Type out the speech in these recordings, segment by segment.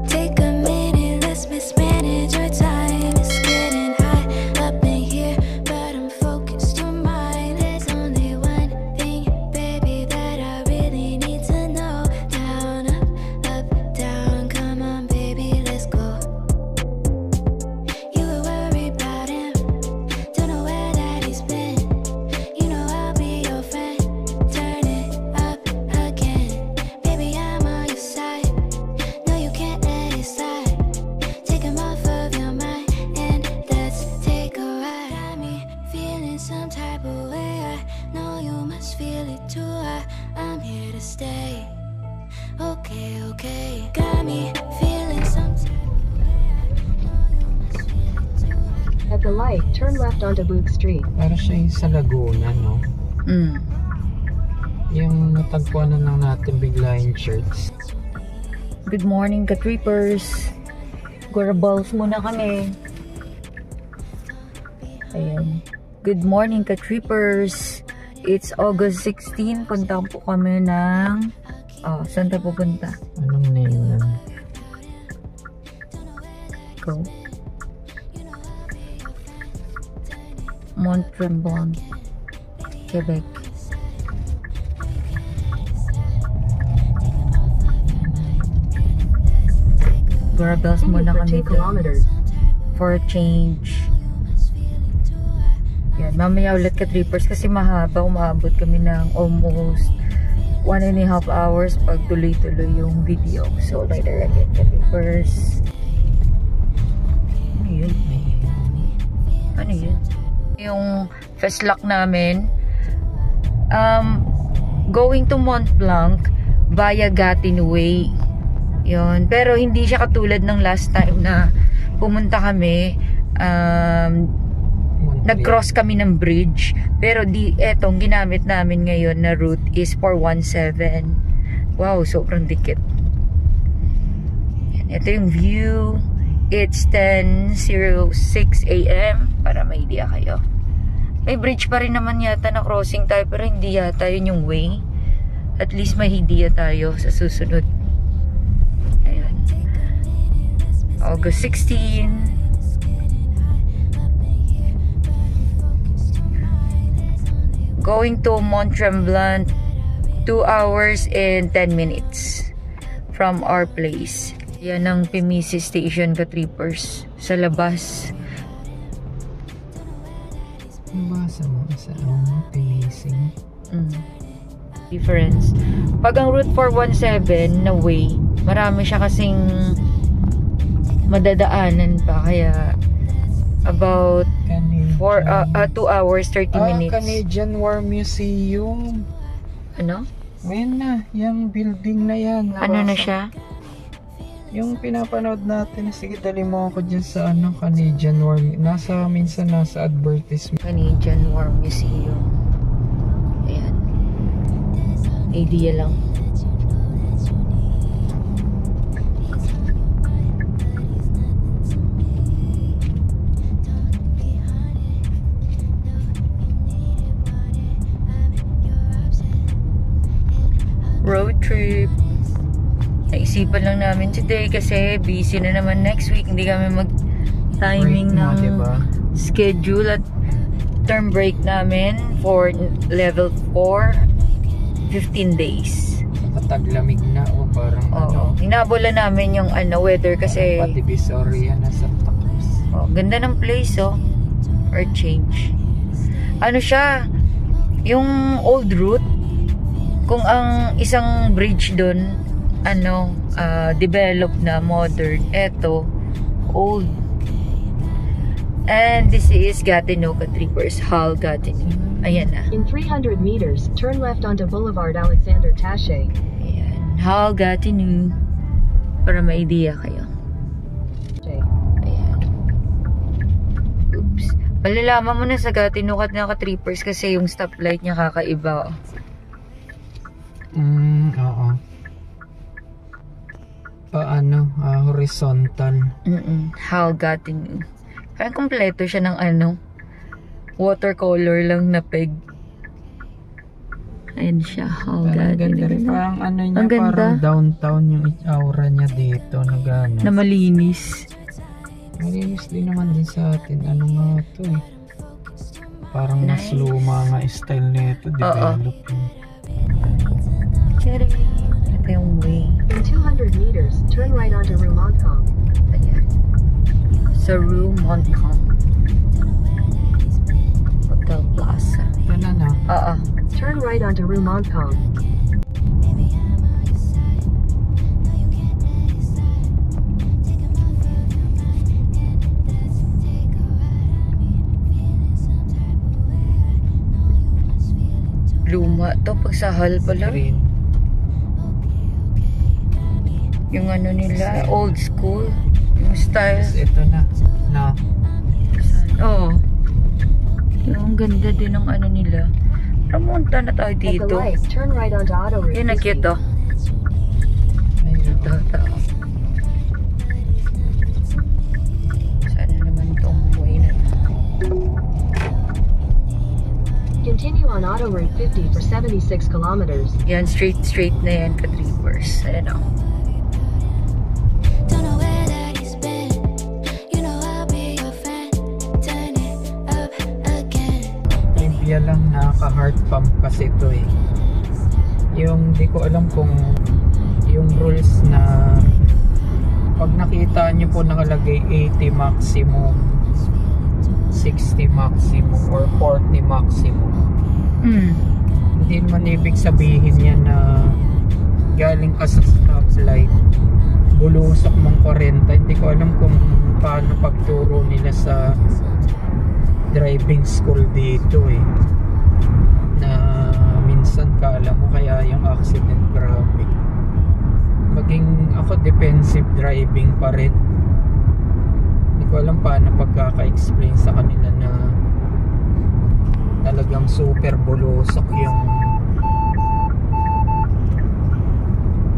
Take a minute, let's mismanage our time. It's getting hot up in here, but I'm focused on mine. There's only one thing, baby, that I really need to know. Down, up, down, come on, baby, let's go. You were worried about him, don't know where that he's been. You know I'll be your friend, turn it up again. Baby, I'm on your side, no you can't let it slide. Take him off of your mind and let's take a ride. Got me feeling some type of way, I know you must feel it too. I'm here to stay, okay, okay. Got me feeling some type of way, I know you must feel it too. At the light, turn left onto Booth Street. Para siya yung sa Laguna, no? Yung natagpuan na lang natin bigla yung church. Good morning, ka-trippers. Guraballs muna kami. Ayan. Good morning, ka-trippers. It's August 16. Punta po kami ng... saan tayo pupunta? Anong name nun? Go. Mont Tremblant, Quebec. Guraballs muna For kami 2 kilometers. for a change. Yan, mamaya ulit ka-trippers kasi mahaba. Umaabot kami ng almost 1.5 hours pag tuloy-tuloy yung video. So later again, ka-trippers. Ano yun? Ano yun? Yung first lock namin, going to Mont Blanc via Gatineau. Yun. Pero hindi siya katulad ng last time na pumunta kami, nag-cross kami ng bridge. Pero etong ginamit namin ngayon na route is 417. Wow, sobrang dikit. Yan, ito yung view. It's 10:06 AM para may idea kayo. May bridge pa rin naman yata na crossing tayo, pero hindi yata yun yung way. At least may idea tayo sa susunod. Ayan. August 16. Going to Mont Tremblant, 2 hours and 10 minutes from our place. Yan ang Pimisi Station, ka-trippers. Sa labas. Nabasa mo sa Pimisi. Difference. Pag ang Route 417 na way, marami siya kasing madadaanan pa. Kaya about 2 hours, 30 minutes. Canadian War Museum. Ano? Ayan na, yung building na yan. Ano na siya? Yung pinapanood natin, sige dali mo ako dyan sa Canadian War. Minsan nasa advertisement. Canadian War Museum. Ayan. Idea lang. Road trip. Naisipan lang namin today kasi busy na naman next week. Hindi kami mag-timing ng schedule at term break namin for level 4, 15 days. Taglamig na o parang Hinabola namin yung weather kasi pati Visoria na sa takas. Ganda ng place or change. Ano siya? Yung old route, kung ang isang bridge doon developed na modern, eto old. And this is Gatineau, ka-trippers. Hull, Gatineau. Ayan na. In 300 meters, turn left onto Boulevard Alexander Taché. Ayan. Hull, Gatineau. Para may idea kayo. Ayan. Oops. Malalaman mo na sa Gatineau ka-trippers kasi yung stoplight niya kakaiba. Oo. Horizontal. Hull, Gatineau. Parang kompleto siya ng watercolor lang na peg. Ayan siya. Oh, Parang God. ganda rin. Parang ano niya, Ang ganda. parang downtown yung aura niya dito. Na gano'n. Na malinis. Malinis din naman din sa atin. Ano nga to eh. Parang mas Nice. luma nga style nito. Developing. Cherry. Ito yung way. In 200 meters, turn right onto Rue Montcalm. Ayan. Sa Rue Montcalm. Hotel Plaza. Ito na na. Oo. Turn right onto Rue Montcalm. Luma to. Pagsahal pala. Green. Yung ano nila. Old school. Yung style. Tapos ito na. Na. Oo. Yung ganda din ng ano nila. Ramunta na tayo At the dito. light, turn right onto Auto Route Yan na 50. cute oh. Ayun. Ito. Sana naman itong way na. Continue on Auto Route 50 for 76 kilometers. Yan, straight na yan, ka-trippers. Ayan o. Don't know where that he's been. You know I'll be your friend. Turn it up again. Trivia lang, nakaka-heart pump kasi ito eh. Yung di ko alam kung yung rules na pag nakita nyo po nakalagay 80 maximum, 60 maximum, or 40 maximum. Hindi naman ibig sabihin yan na galing ka sa stoplight, bulusok mong 40. Hindi ko alam kung paano pagturo nila sa driving school dito eh, na minsan kala mo kaya yung accident grabe. Maging ako defensive driving pa rin. Hindi ko alam paano pagkaka-explain sa kanila na talagang super bulusok yung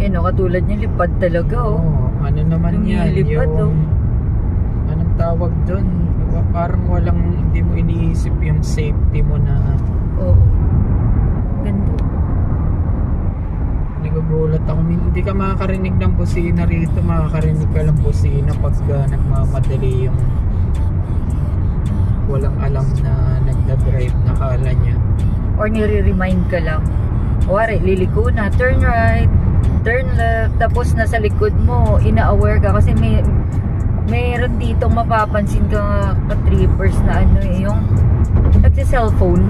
Yan o, katulad niya, lipad talaga o. ano naman yan Lumilipad, yung anong tawag dun, parang walang, hindi mo iniisip yung safety mo na Oo. Ganda. nagugulat ako. Hindi ka makakarinig ng busina rito, makakarinig ka lang busina pagka nagmamadali yung walang alam na nagdadrive na kala niya. Or nire-remind ka lang. Wari, liliko na, turn right, turn left, tapos nasa likod mo, ina-aware ka kasi mayroon dito mapapansin ka ka-trippers na ano eh, yung nagsi-cellphone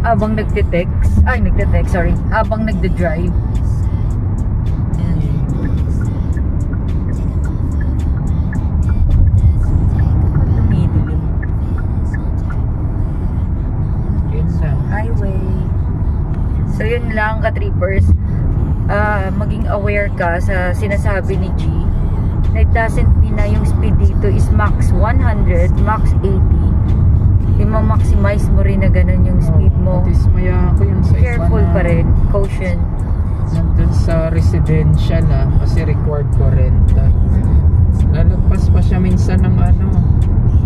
habang nagte-text, habang nagde-drive. Tumidilim. Yun lang. Highway. So yun lang ka-trippers. Maging aware ka sa sinasabi ni G. It doesn't mean na yung speed dito is max 100, max 80. I-maximize mo rin na ganun yung speed mo. At least maya ako yung sa iba Careful na pa rin. Caution. nandun sa residential kasi required 40. Lalagpas pa siya minsan ng ano,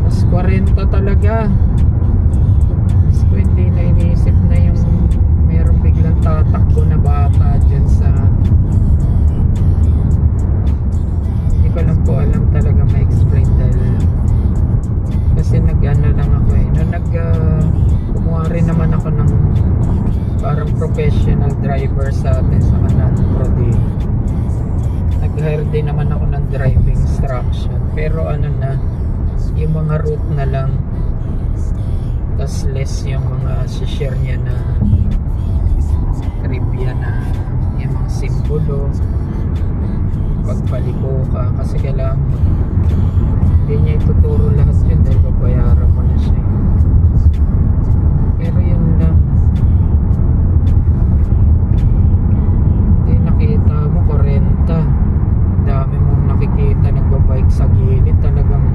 mas 40 talaga. So hindi na iniisip na yung mayroong biglang tatakbo na bata dyan sa, hindi ko lang po alam talaga ma-explain dahil kasi nag-ano lang ako eh, no, kumuha rin naman ako ng parang professional driver sa atin sa Kanan Pro Day. Nag-hire din naman ako ng driving instruction, pero ano na, yung mga route na lang, tas less yung mga share niya na trivia na yung mga simbolo pagpaliko ka, kasi kailangan hindi niya ituturo lahat yun dahil babayaran mo na siya. Pero yun lang, hindi nakita mo 40, dami mong nakikita nagbabike sa gilid, talagang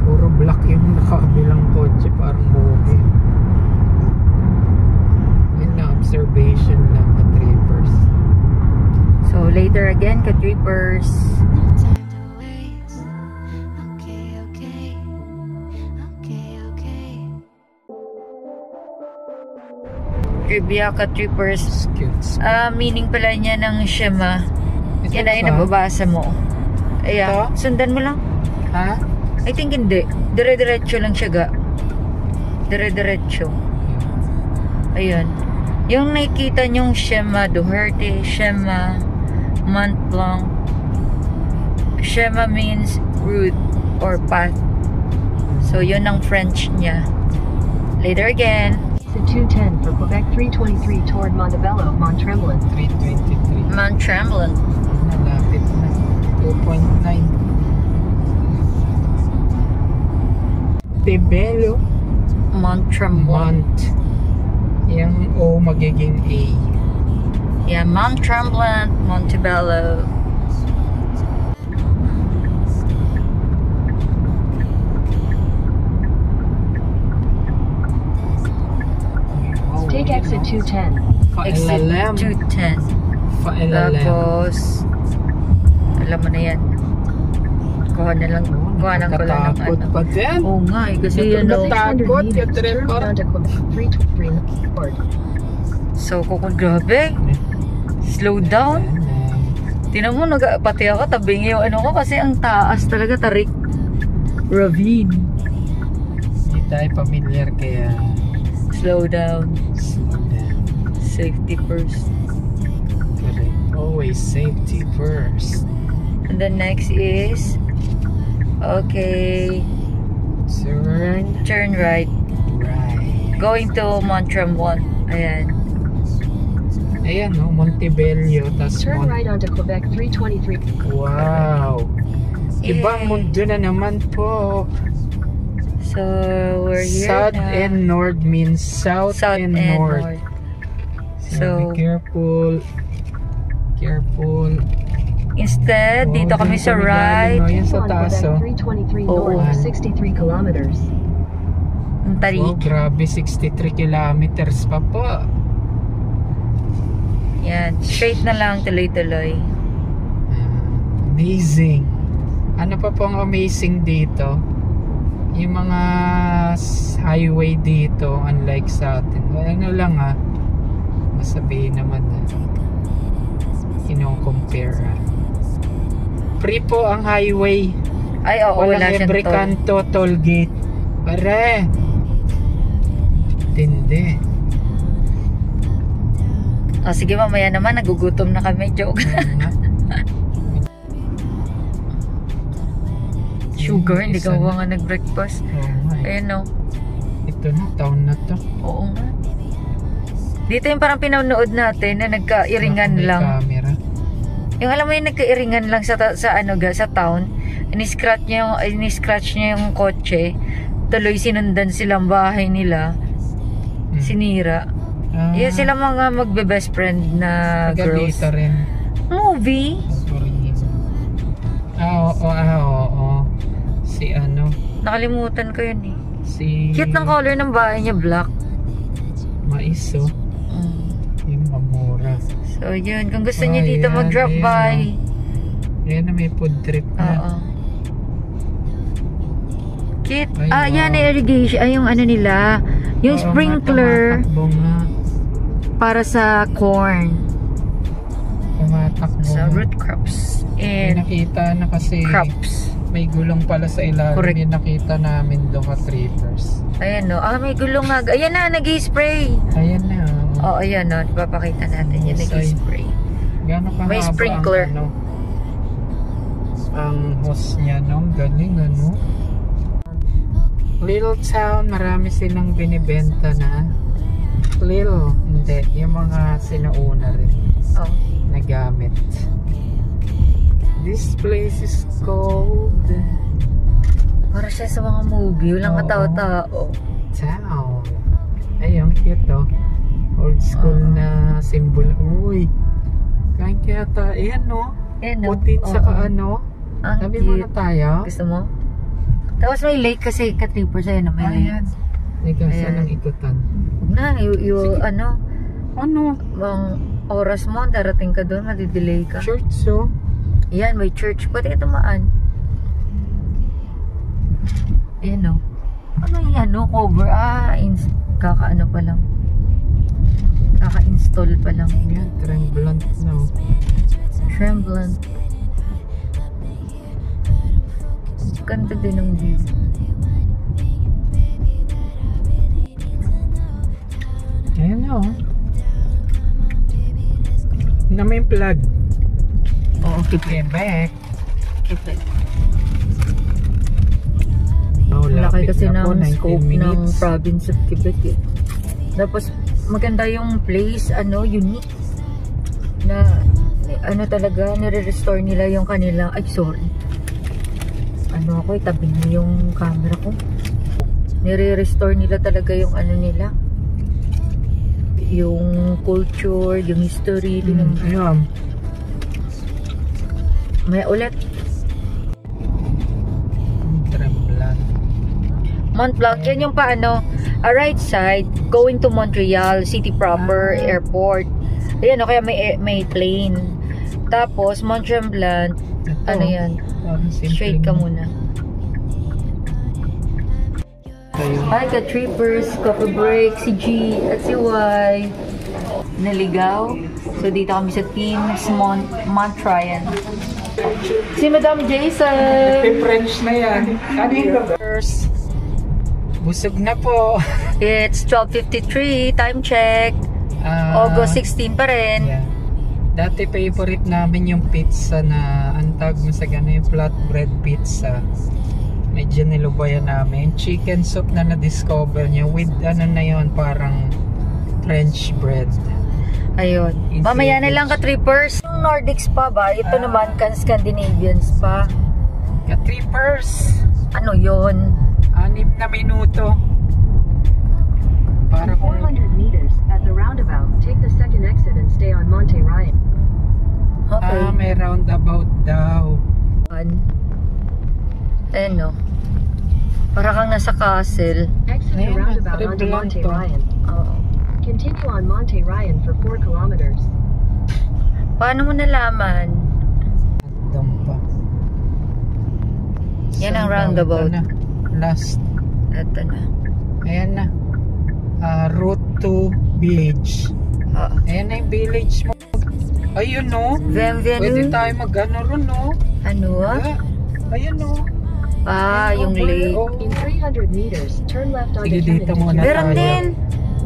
puro black yung nakabilang kotse, parang movie. Yun na, observation lang ka trippers. So later again ka-trippers. Time to waste. Okay, okay. Okay, okay. Trivia ka-trippers. Cute. Meaning pala niya ng Shema. Ito Yan ay ba? nababasa mo. Ayan. Ito? Sundan mo lang. Ha? I think hindi. Dire-diretso lang siya ga. Dire-diretso. Ayun. Yung nakikita nyong Shema Duherte, Shema Mont Blanc. Shema means route or path. So, yun ang French niya. Later again. Exit 210 for Quebec 323 toward Montebello, Mont-Tremblant. 323. Mont Tremblant. Malapit na. 2.9. Montebello. Mont Tremblant. Mont. Yung O magiging A. Yeah, Mont Tremblant, Montebello. Take exit 210. Exit Pa-LLM. 210. Pa-LLM. Tapos, alam mo na yan. Kuha na lang. Kuha ng ko lang ng Nakatakot ano. pa din. Oo nga eh, kasi Nakatakot. ano. 600 Takot, meters, yung turn trip onto Quebec 323 toward. So, grabe. Slow down. Tinan mo, pati ako, tabingi yung ano ko kasi ang taas talaga, tarik. Ravine. Hindi tayo familiar kaya Slow down. slow down. Safety first. Correct. Always safety first. And then next is, okay, Turn right. right. Going to Mont Tremblant. Ayan. Ayan no, Montebello. Tas Turn right onto Quebec 323. Wow. Ibang Yay. mundo na naman po. So, we're here South na. and north means south, and north. So, So, be careful. Careful. instead, dito kami sa right. Yan sa On taas, oh. Quebec 323 Oo. north for 63 kilometers. Ang Oh, tarik. grabe, 63 kilometers pa po. Yan. Straight na lang, tuloy-tuloy. Amazing. Ano pa pong amazing dito? Yung mga highway dito, unlike sa atin. Ano lang masabihin naman compare free po ang highway. Ay, oo, wala Walang siyang every toll. kanto toll gate. Pare. Tindi. Oh, sige, mamaya naman, nagugutom na kami. Joke. Sugar, hindi ka ba nga nag-breakfast? Ayun, no. Ito na, taon na to. Oo nga. Dito yung parang pinanood natin na nagka-iringan May lang. camera. Yung alam mo yung nagka-iringan lang sa town. Ini-scratch niya yung kotse. Tuloy sinundan silang bahay nila. Sinira. Yan sila mga magbe-best friend na girls. Dito rin. Movie? Oo. Si ano? Nakalimutan ko yun eh. Si... Cute ng color ng bahay niya, black. Maiso. Yung mamura. So yun, kung gusto niyo dito mag-drop by. Yan na, may food trip na. Oo. Cute. Ay, Yan wow. na irrigation. Ay, yung ano nila. Yung Oo, sprinkler tumatakbo nga. para sa corn. Tumatakbo. Sa root crops. May And nakita na kasi crops. may gulong pala sa ilalim. Correct. May nakita namin doon ka trippers. Ayan no. May gulong nga. Ayan na, nag-spray. Ayan na. Oo, ayan no. Ipapakita natin. Yan, nag-spray. Gano'n ka May sprinkler. Ang hose niya, no? Galing, ano? Little town, marami silang binibenta na. Little, hindi. Yung mga sinauna rin Oh. na gamit. This place is called Para siya sa mga movie. Walang Oo. katao-tao. Town. Ayun, cute, oh. Old school na symbol. Uy, kain kaya tayo. Ayan, no? Ayan no. Putin sa Oo. ano. Ang Sabi mo na cute. tayo. Gusto mo? Tapos may lake kasi ka-trippers. Ayan na, may lake. Ayan. Ika, Ayan. saan ang ikutan? Huwag na, ano, Ano? ang oras mo, darating ka doon, madidelay ka. Church, so? Ayan, may church. Pwede ka tumaan. Ayan o. Ano yung ano, cover? Kakaano pa lang. stall pa lang. Yan, Tremblant na. Tremblant. Ganda din ng view. Ayan na, oh. Na may plug. Oo, Quebec. Quebec. Oh, Laki lapit kasi na po, ng 19 scope ng minutes. province of Quebec eh. Tapos maganda yung place, unique. Na talaga, nire-restore nila yung kanila. Ay, sorry. Ako, itabi niyo yung camera ko. Nire-restore nila talaga yung nila. Yung culture, yung history. Ayan. May ulit. Tremblant. Mont Blanc, yan yung a right side, going to Montreal, city proper, airport. Ayan, kaya may plane. Tapos, Mont Tremblant, Ito, yan? simple Straight ka mo. muna. Kayo. Hi, ka-trippers, coffee break, si G at si Y. Naligaw. So, dito kami sa Teams Montreal. Si Madam Jason. French na yan. First. Busog na po. It's 12:53, time check. August 16 pa rin. Yeah. Dati favorite namin yung pizza na antag mo sa gano'n, yung flatbread pizza. Medyo nilubayan namin. Chicken soup na na-discover niya with na yun, parang French bread. Ayun. Mamaya na lang ka-trippers. Yung Nordic Spa ba? Ito naman Scandinavian Spa. Ka-trippers! Ano yun? 6 na minuto. Para In kung 400 meters, at the roundabout, take the second exit and stay on Monte Ryan. Okay. may roundabout daw. Ayan no. Para kang nasa castle. Exit the Ayan, roundabout onto trip lang Monte to. Ryan. Oo. Continue on Monte Ryan for 4 kilometers. Paano mo nalaman? Doon pa. Yan ang Saan roundabout. daw? Ito na. Last. Ito na. Ayan na. Route to village. Oo. Ayan na yung village mo. Ayun no. Pwede Bienvenue. tayo mag-ano ron no. Ano Ayun no. yung lake. Oh. In 300 meters, turn left onto Sige, dito Kennedy. muna Meron tayo. din.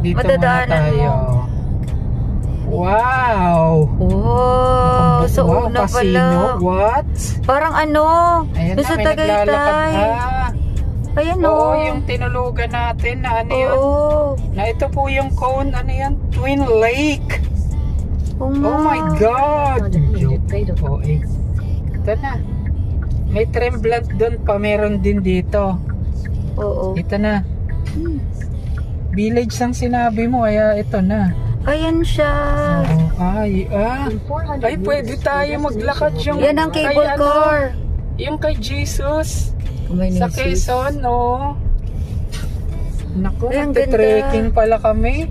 Dito Madadaanan muna tayo. Wow! Oh, sa Wow, una casino? pala. What? Parang Ayan doon sa may naglalakad. Tagaytay. Ayan Oo, o. yung tinulugan natin na yun. Oo. Na ito po yung cone, yan? Twin Lake. Oh my God! Onto Joke. Kennedy Fatal. Ito na. May Tremblant doon pa, meron din dito. Oo. Ito na. Village ang sinabi mo, kaya ito na. Ayan siya. In 400 Ay, pwede meters, tayo your maglakad destination yung... will be Yan ang right. cable Ay, car. Yung kay Jesus. May Sa Jesus. Quezon, no? Naku, Ay, ang nagte-trekking pala kami.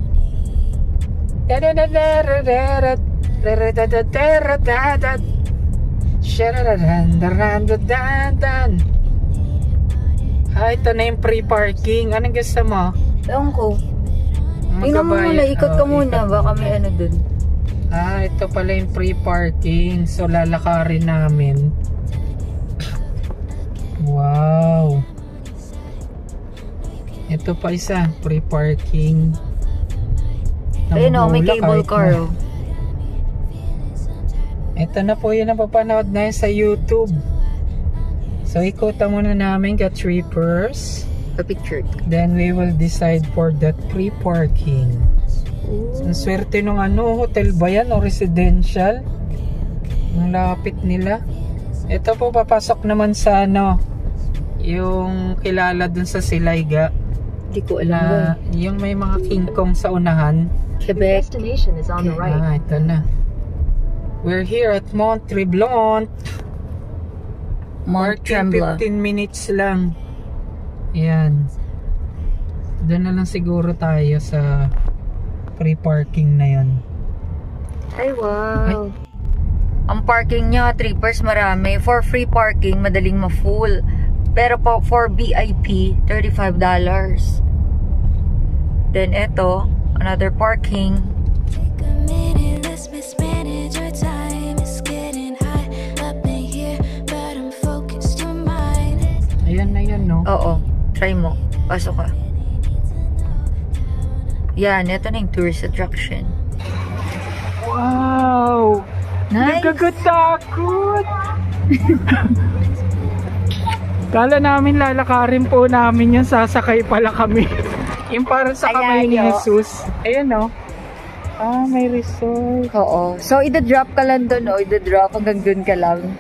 Ito na yung pre-parking. Anong gusto mo? Ewan ko. Tingnan mo muna, ikot ka muna. Baka may dun. Ito pala yung pre-parking. So, lalakarin namin. Wow. Ito pa isa, pre-parking. Ayun o, may cable car o. Ito na po yun ang papanood na yun sa YouTube. So, ikutan muna namin ka-trippers. Pa-picture. Then, we will decide for that pre-parking. Ang swerte nung hotel ba yan o residential? Ang lapit nila. Ito po, papasok naman sa yung kilala dun sa Silayga. Hindi ko alam. Yung may mga King Kong sa unahan. Your Quebec. destination is on the right. Ito na. We're here at Mont Tremblant. Mont Tremblant. 15 minutes lang. Ayan. Doon na lang siguro tayo sa free parking na yun. Ay, wow. Ang parking niya, trippers, marami. For free parking, madaling ma-full. Pero for VIP, $35. Then, eto, another parking. The meaningless mismanage your time. It's getting high up in here, but I'm focused your mind. Ayan na yan, no? Oo. Try mo. Pasok ka. Yan. Ito na yung tourist attraction. Wow! Nice! Nagkakatakot! Kala namin lalakarin po namin yan, sasakay pala kami. Yung parang sa kamay ni Ayan, Jesus. Ayan, no? Ah, may resort. Oo. So, ida-drop ka lang doon, o ida-drop hanggang doon ka lang.